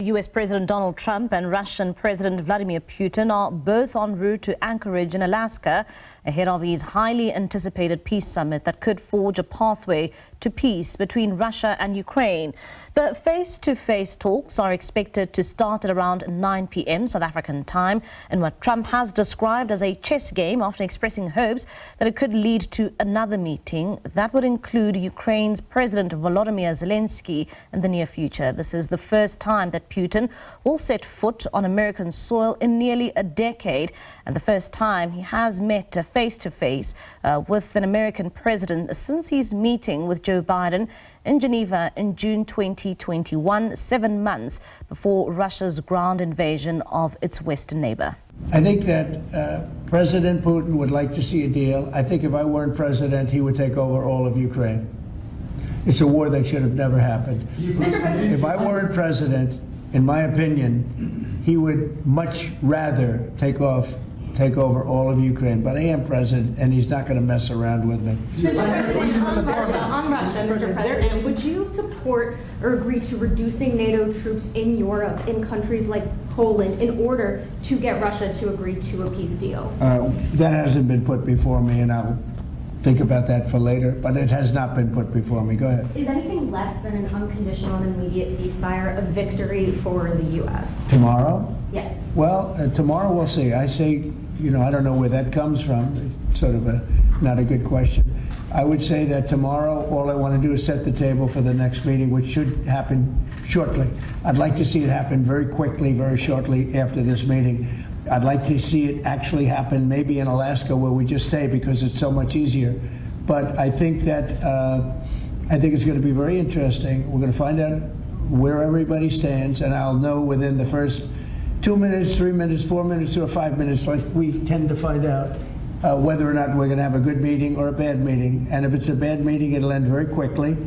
US President Donald Trump and Russian President Vladimir Putin are both en route to Anchorage in Alaska ahead of his highly anticipated peace summit that could forge a pathway to peace between Russia and Ukraine. The face-to-face talks are expected to start at around 9 p.m. South African time in what Trump has described as a chess game after expressing hopes that it could lead to another meeting that would include Ukraine's President Volodymyr Zelenskyy in the near future. This is the first time that Putin will set foot on American soil in nearly a decade, and the first time he has met face-to-face with an American president since his meeting with Joe Biden in Geneva in June 2021, 7 months before Russia's ground invasion of its western neighbour. I think that President Putin would like to see a deal. I think if I weren't president, he would take over all of Ukraine. It's a war that should have never happened. If I weren't president, in my opinion, he would much rather take over all of Ukraine. But I am president, and he's not going to mess around with me. On Russia, Mr. President, would you support or agree to reducing NATO troops in Europe, in countries like Poland, in order to get Russia to agree to a peace deal? That hasn't been put before me, and I'll think about that for later, but it has not been put before me. Go ahead. Is anything less than an unconditional and immediate ceasefire a victory for the U.S.? Tomorrow? Yes. Well, tomorrow we'll see. I say, I don't know where that comes from. It's sort of not a good question. I would say that tomorrow all I want to do is set the table for the next meeting, which should happen shortly. I'd like to see it happen very quickly, very shortly after this meeting. I'd like to see it actually happen maybe in Alaska, where we just stay because it's so much easier. But I think that it's going to be very interesting. We're going to find out where everybody stands, and I'll know within the first 2 minutes, 3 minutes, 4 minutes, or 5 minutes, like we tend to find out whether or not we're going to have a good meeting or a bad meeting. And if it's a bad meeting, it'll end very quickly.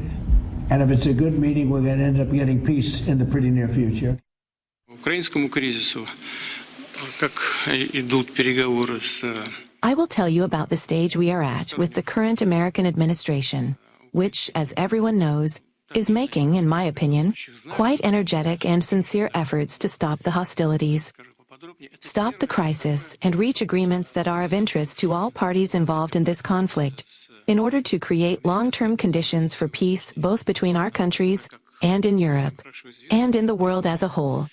And if it's a good meeting, we're going to end up getting peace in the pretty near future. I will tell you about the stage we are at with the current American administration, which, as everyone knows, is making, in my opinion, quite energetic and sincere efforts to stop the hostilities, stop the crisis, and reach agreements that are of interest to all parties involved in this conflict, in order to create long-term conditions for peace both between our countries and in Europe, and in the world as a whole.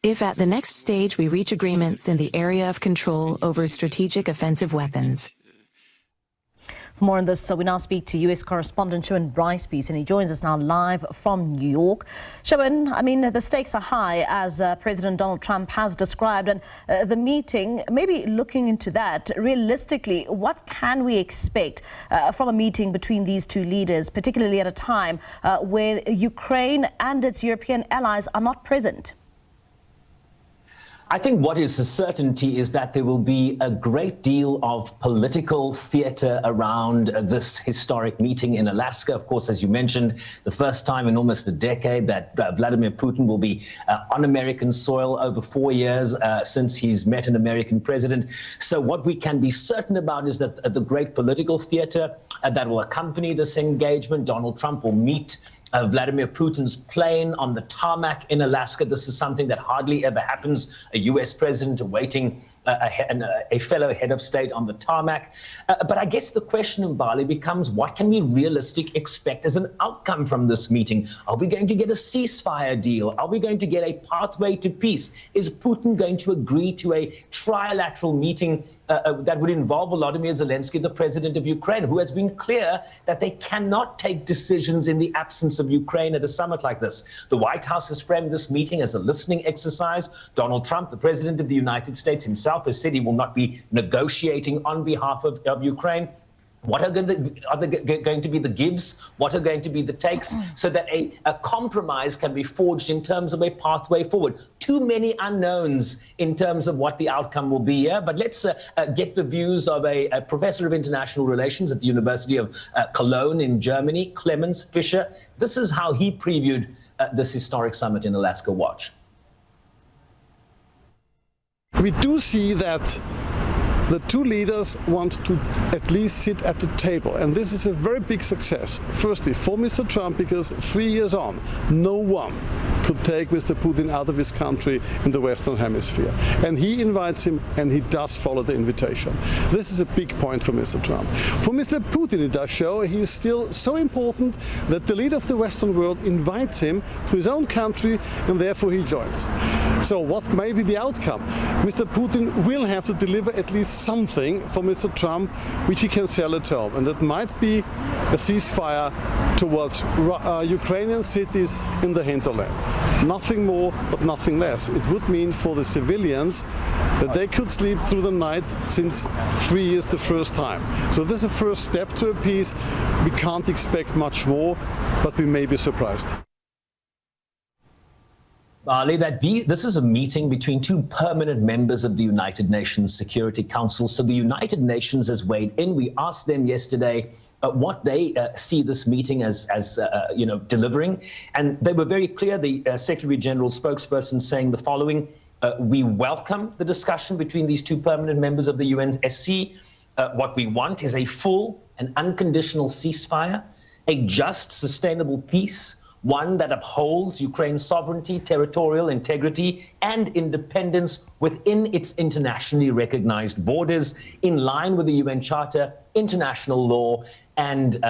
If at the next stage we reach agreements in the area of control over strategic offensive weapons. For more on this, we now speak to US Correspondent Sherwin Bryce-Pease, and he joins us now live from New York. Sherwin, the stakes are high, as President Donald Trump has described, and the meeting, maybe looking into that, realistically, what can we expect from a meeting between these two leaders, particularly at a time where Ukraine and its European allies are not present? I think what is a certainty is that there will be a great deal of political theater around this historic meeting in Alaska. Of course, as you mentioned, the first time in almost a decade that Vladimir Putin will be on American soil, over 4 years since he's met an American president. So what we can be certain about is that the great political theater that will accompany this engagement. Donald Trump will meet Vladimir Putin's plane on the tarmac in Alaska. This is something that hardly ever happens, a U.S. president awaiting a fellow head of state on the tarmac. But I guess the question in Bali becomes, what can we realistically expect as an outcome from this meeting? Are we going to get a ceasefire deal? Are we going to get a pathway to peace? Is Putin going to agree to a trilateral meeting that would involve Volodymyr Zelenskyy, the president of Ukraine, who has been clear that they cannot take decisions in the absence of Ukraine at a summit like this? The White House has framed this meeting as a listening exercise. Donald Trump, the president of the United States himself, has said he will not be negotiating on behalf of Ukraine. What are going to be the gives? What are going to be the takes, so that a compromise can be forged in terms of a pathway forward? Too many unknowns in terms of what the outcome will be here. But let's get the views of a professor of international relations at the University of Cologne in Germany, Clemens Fischer. This is how he previewed this historic summit in Alaska. Watch. We do see that The two leaders want to at least sit at the table, and this is a very big success. Firstly, for Mr. Trump, because 3 years on, no one could take Mr. Putin out of his country in the Western Hemisphere. And he invites him, and he does follow the invitation. This is a big point for Mr. Trump. For Mr. Putin, it does show he is still so important that the leader of the Western world invites him to his own country, and therefore he joins. So what may be the outcome? Mr. Putin will have to deliver at least something for Mr. Trump, which he can sell at home, and that might be a ceasefire towards Ukrainian cities in the hinterland. Nothing more, but nothing less. It would mean for the civilians that they could sleep through the night since 3 years the first time. So this is a first step to a peace. We can't expect much more, but we may be surprised. Ali, this is a meeting between two permanent members of the United Nations Security Council. So the United Nations has weighed in. We asked them yesterday what they see this meeting as delivering, and they were very clear. The Secretary General spokesperson saying the following: we welcome the discussion between these two permanent members of the UNSC. What we want is a full and unconditional ceasefire, a just, sustainable peace, one that upholds Ukraine's sovereignty, territorial integrity, and independence within its internationally recognized borders, in line with the UN Charter, international law, and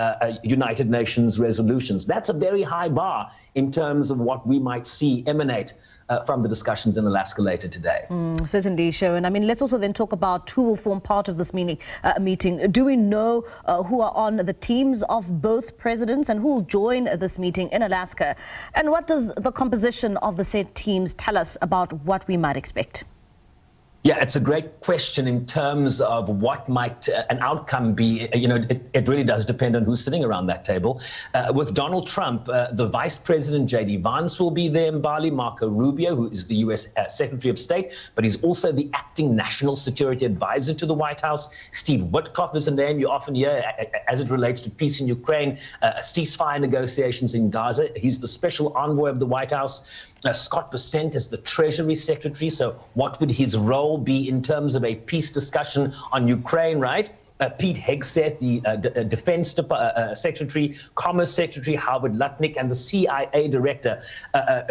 United Nations resolutions. That's a very high bar in terms of what we might see emanate from the discussions in Alaska later today. Certainly, Sherwin. I mean, let's also then talk about who will form part of this meeting. Do we know who are on the teams of both presidents and who will join this meeting in Alaska? And what does the composition of the said teams tell us about what we might expect? Yeah, it's a great question in terms of what might an outcome be. It really does depend on who's sitting around that table. With Donald Trump, the Vice President, J.D. Vance, will be there in Bali, Marco Rubio, who is the U.S. Secretary of State, but he's also the acting National Security Advisor to the White House. Steve Witkoff is a name you often hear as it relates to peace in Ukraine, ceasefire negotiations in Gaza. He's the special envoy of the White House. Scott Bessent is the Treasury Secretary. So what would his role be in terms of a peace discussion on Ukraine, right? Pete Hegseth, the Defense Secretary, Commerce Secretary, Howard Lutnick, and the CIA Director,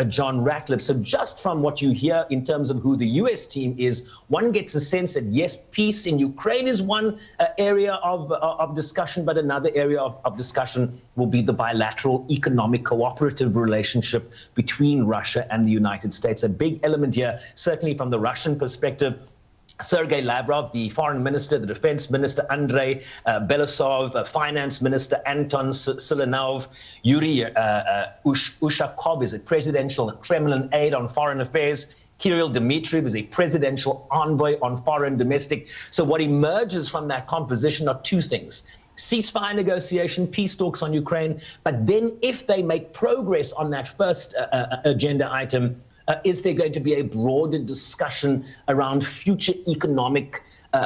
John Ratcliffe. So just from what you hear in terms of who the U.S. team is, one gets a sense that, yes, peace in Ukraine is one area of discussion, but another area of discussion will be the bilateral economic cooperative relationship between Russia and the United States. A big element here, certainly from the Russian perspective. Sergei Lavrov, the foreign minister, the defense minister, Andrei Belousov, finance minister, Anton Siluanov, Yuri Ushakov is a presidential Kremlin aide on foreign affairs. Kirill Dmitriev is a presidential envoy on foreign domestic. So what emerges from that composition are two things: ceasefire negotiation, peace talks on Ukraine, but then if they make progress on that first agenda item, is there going to be a broader discussion around future economic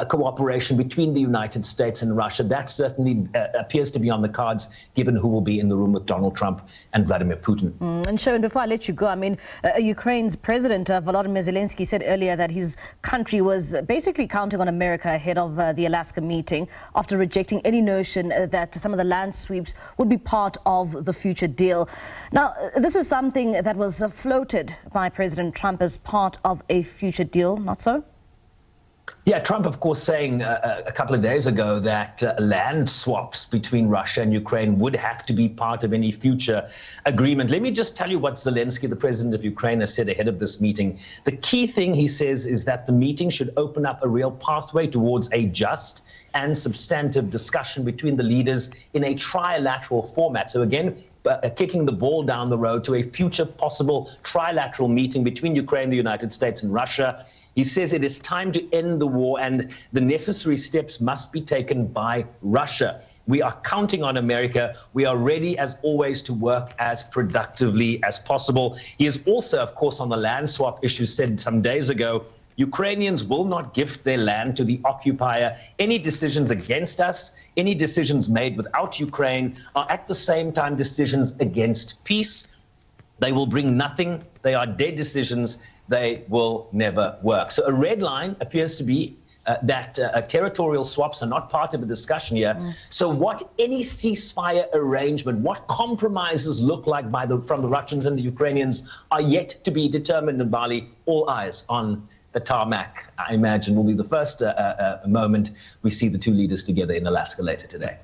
cooperation between the United States and Russia? That certainly appears to be on the cards, given who will be in the room with Donald Trump and Vladimir Putin. And Sherwin, before I let you go, I mean, Ukraine's President Volodymyr Zelenskyy said earlier that his country was basically counting on America ahead of the Alaska meeting, after rejecting any notion that some of the land sweeps would be part of the future deal. Now, this is something that was floated by President Trump as part of a future deal, not so? Yeah, Trump, of course, saying a couple of days ago that land swaps between Russia and Ukraine would have to be part of any future agreement. Let me just tell you what Zelenskyy, the president of Ukraine, has said ahead of this meeting. The key thing, he says, is that the meeting should open up a real pathway towards a just and substantive discussion between the leaders in a trilateral format. So again, kicking the ball down the road to a future possible trilateral meeting between Ukraine, the United States, and Russia. He says it is time to end the war and the necessary steps must be taken by Russia. We are counting on America. We are ready, as always, to work as productively as possible. He has also, of course, on the land swap issue, said some days ago, Ukrainians will not gift their land to the occupier. Any decisions against us, any decisions made without Ukraine are at the same time decisions against peace. They will bring nothing. They are dead decisions. They will never work. So a red line appears to be that territorial swaps are not part of the discussion here. So what any ceasefire arrangement, what compromises look like from the Russians and the Ukrainians are yet to be determined in Bali. All eyes on the tarmac, I imagine, will be the first moment we see the two leaders together in Alaska later today.